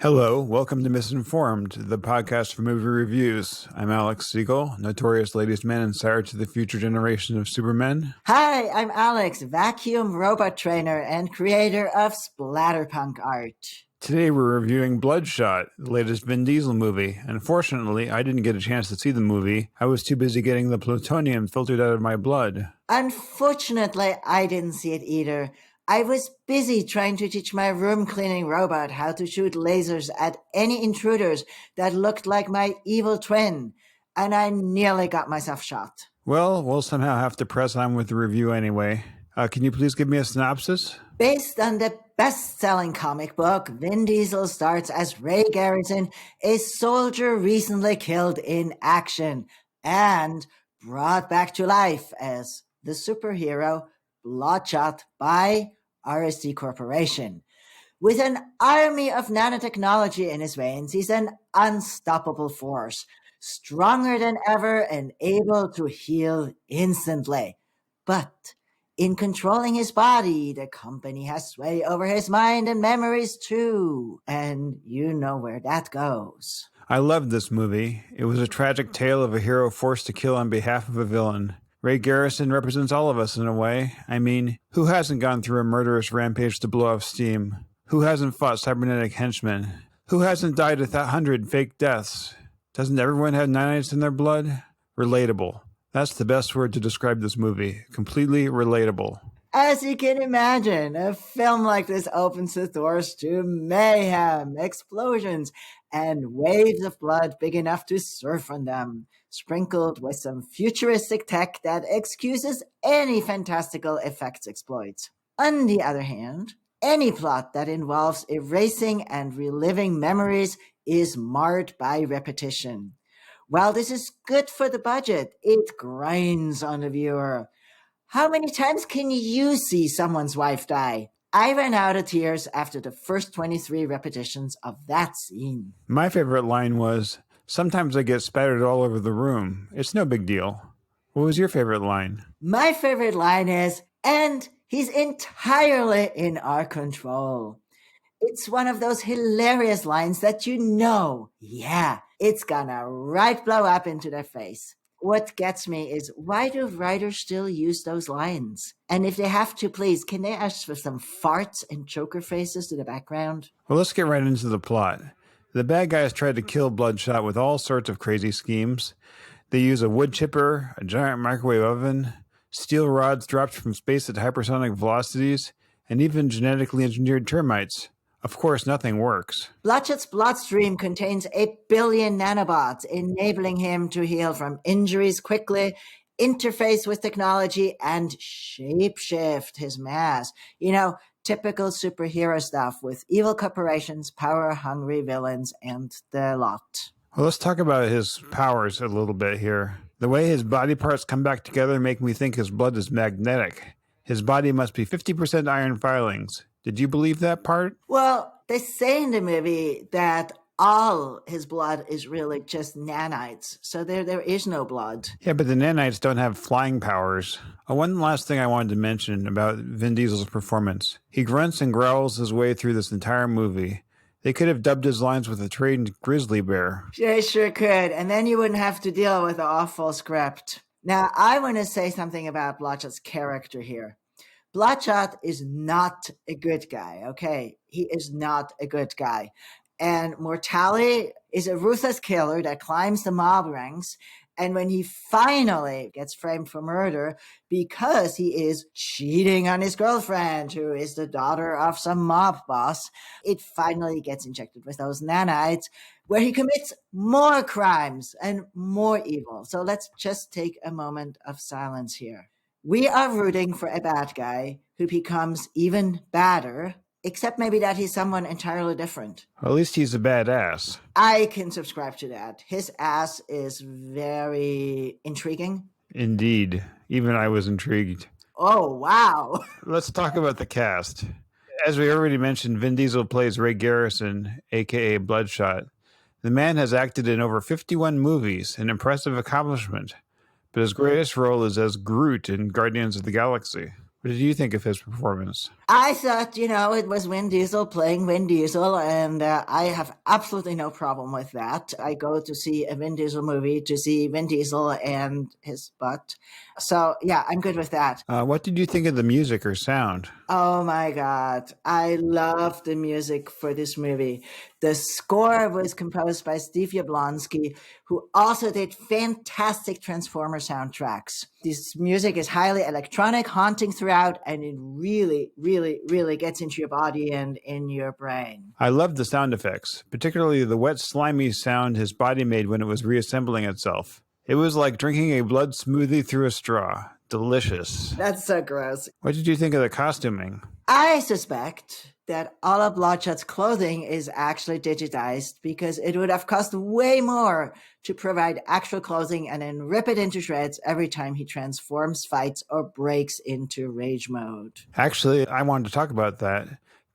Hello, welcome to Misinformed, the podcast for movie reviews. I'm Alex Siegel, notorious ladies' man and sire to the future generation of supermen. Hi, I'm Alex, vacuum robot trainer and creator of splatterpunk art. Today we're reviewing Bloodshot, the latest Vin Diesel movie. Unfortunately, I didn't get a chance to see the movie. I was too busy getting the plutonium filtered out of my blood. Unfortunately, I didn't see it either. I was busy trying to teach my room cleaning robot how to shoot lasers at any intruders that looked like my evil twin, and I nearly got myself shot. Well, we'll somehow have to press on with the review anyway. Can you please give me a synopsis? Based on the best-selling comic book, Vin Diesel starts as Ray Garrison, a soldier recently killed in action and brought back to life as the superhero Bloodshot by RSD Corporation. With an army of nanotechnology in his veins, he's an unstoppable force, stronger than ever and able to heal instantly. But in controlling his body, the company has sway over his mind and memories too. And you know where that goes. I loved this movie. It was a tragic tale of a hero forced to kill on behalf of a villain. Ray Garrison represents all of us in a way. I mean, who hasn't gone through a murderous rampage to blow off steam? Who hasn't fought cybernetic henchmen? Who hasn't died 100 fake deaths? Doesn't everyone have nanites in their blood? Relatable. That's the best word to describe this movie. Completely relatable. As you can imagine, a film like this opens the doors to mayhem, explosions, and waves of blood big enough to surf on them, sprinkled with some futuristic tech that excuses any fantastical effects exploits. On the other hand, any plot that involves erasing and reliving memories is marred by repetition. While this is good for the budget, it grinds on the viewer. How many times can you see someone's wife die? I ran out of tears after the first 23 repetitions of that scene. My favorite line was, "Sometimes I get spattered all over the room. It's no big deal." What was your favorite line? My favorite line is, "And he's entirely in our control." It's one of those hilarious lines that yeah, it's gonna right blow up into their face. What gets me is, why do writers still use those lines? And if they have to, please, can they ask for some farts and choker faces to the background? Well, let's get right into the plot. The bad guys tried to kill Bloodshot with all sorts of crazy schemes. They use a wood chipper, a giant microwave oven, steel rods dropped from space at hypersonic velocities, and even genetically engineered termites. Of course, nothing works. Bloodshot's bloodstream contains 1 billion nanobots, enabling him to heal from injuries quickly, interface with technology, and shapeshift his mass. Typical superhero stuff with evil corporations, power-hungry villains, and the lot. Well, let's talk about his powers a little bit here. The way his body parts come back together make me think his blood is magnetic. His body must be 50% iron filings. Did you believe that part? Well, they say in the movie that all his blood is really just nanites, so there is no blood. Yeah, but the nanites don't have flying powers. One last thing I wanted to mention about Vin Diesel's performance. He grunts and growls his way through this entire movie. They could have dubbed his lines with a trained grizzly bear. They sure could, and then you wouldn't have to deal with the awful script. Now, I want to say something about Bloodshot's character here. Bloodshot is not a good guy, okay? He is not a good guy. And Mortali is a ruthless killer that climbs the mob ranks. And when he finally gets framed for murder because he is cheating on his girlfriend, who is the daughter of some mob boss, it finally gets injected with those nanites, where he commits more crimes and more evil. So let's just take a moment of silence here. We are rooting for a bad guy who becomes even badder, except maybe that he's someone entirely different. Well, at least he's a badass. I can subscribe to that. His ass is very intriguing. Indeed. Even I was intrigued. Oh, wow. Let's talk about the cast. As we already mentioned, Vin Diesel plays Ray Garrison, a.k.a. Bloodshot. The man has acted in over 51 movies, an impressive accomplishment. But his greatest role is as Groot in Guardians of the Galaxy. What did you think of his performance? I thought, it was Vin Diesel playing Vin Diesel, and I have absolutely no problem with that. I go to see a Vin Diesel movie to see Vin Diesel and his butt. So, yeah, I'm good with that. What did you think of the music or sound? Oh my God. I love the music for this movie. The score was composed by Steve Jablonsky, who also did fantastic Transformer soundtracks. This music is highly electronic, haunting throughout, and it really, really, really gets into your body and in your brain. I loved the sound effects, particularly the wet, slimy sound his body made when it was reassembling itself. It was like drinking a blood smoothie through a straw. Delicious. That's so gross. What did you think of the costuming? I suspect that all of Bloodshot's clothing is actually digitized because it would have cost way more to provide actual clothing and then rip it into shreds every time he transforms, fights, or breaks into rage mode. Actually, I wanted to talk about that.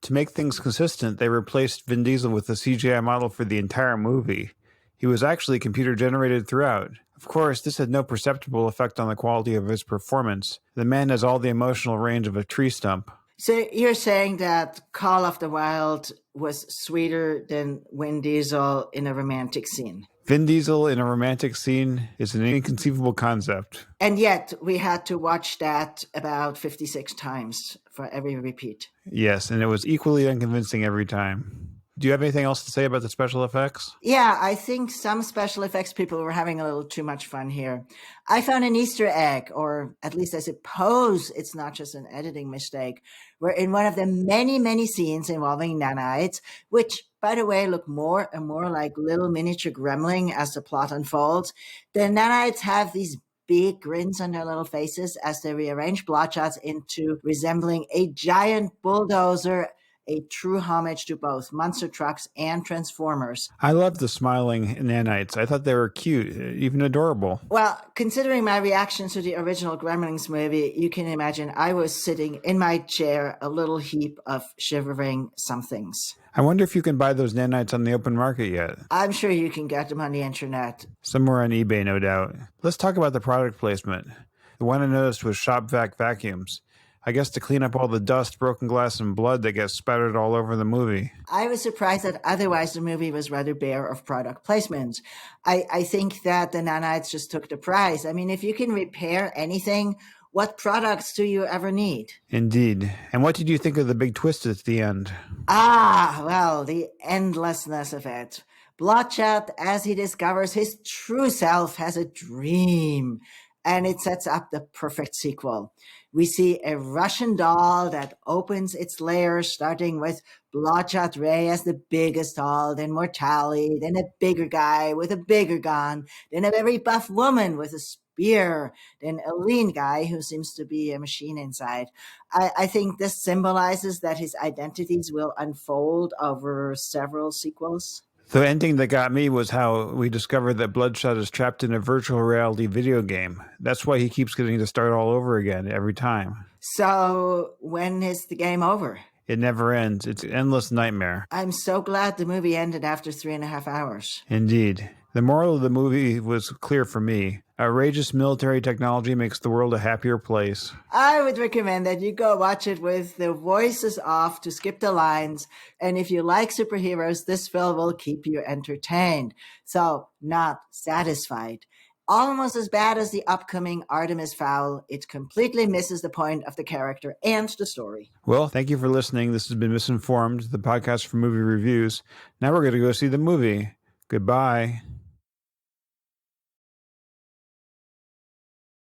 To make things consistent, they replaced Vin Diesel with a CGI model for the entire movie. He was actually computer generated throughout. Of course, this had no perceptible effect on the quality of his performance. The man has all the emotional range of a tree stump. So you're saying that Call of the Wild was sweeter than Vin Diesel in a romantic scene? Vin Diesel in a romantic scene is an inconceivable concept. And yet we had to watch that about 56 times for every repeat. Yes, and it was equally unconvincing every time. Do you have anything else to say about the special effects? Yeah, I think some special effects people were having a little too much fun here. I found an Easter egg, or at least I suppose it's not just an editing mistake, where in one of the many, many scenes involving nanites, which, by the way, look more and more like little miniature gremlin as the plot unfolds, the nanites have these big grins on their little faces as they rearrange Bloodshot into resembling a giant bulldozer, a true homage to both monster trucks and Transformers. I loved the smiling nanites. I thought they were cute, even adorable. Well, considering my reaction to the original Gremlins movie, you can imagine I was sitting in my chair, a little heap of shivering somethings. I wonder if you can buy those nanites on the open market yet. I'm sure you can get them on the internet. Somewhere on eBay, no doubt. Let's talk about the product placement. The one I noticed was Shop Vac vacuums. I guess to clean up all the dust, broken glass, and blood that gets spattered all over the movie. I was surprised that otherwise the movie was rather bare of product placement. I think that the nanites just took the prize. I mean, if you can repair anything, what products do you ever need? Indeed. And what did you think of the big twist at the end? Well, the endlessness of it. Bloodshot, as he discovers his true self, has a dream, and it sets up the perfect sequel. We see a Russian doll that opens its layers, starting with Bloodshot Ray as the biggest doll, then Mortali, then a bigger guy with a bigger gun, then a very buff woman with a spear, then a lean guy who seems to be a machine inside. I think this symbolizes that his identities will unfold over several sequels. The ending that got me was how we discovered that Bloodshot is trapped in a virtual reality video game. That's why he keeps getting to start all over again every time. So when is the game over? It never ends. It's an endless nightmare. I'm so glad the movie ended after 3.5 hours. Indeed. The moral of the movie was clear for me. Outrageous military technology makes the world a happier place. I would recommend that you go watch it with the voices off to skip the lines. And if you like superheroes, this film will keep you entertained. So, not satisfied. Almost as bad as the upcoming Artemis Fowl, it completely misses the point of the character and the story. Well, thank you for listening. This has been Misinformed, the podcast for movie reviews. Now we're going to go see the movie. Goodbye.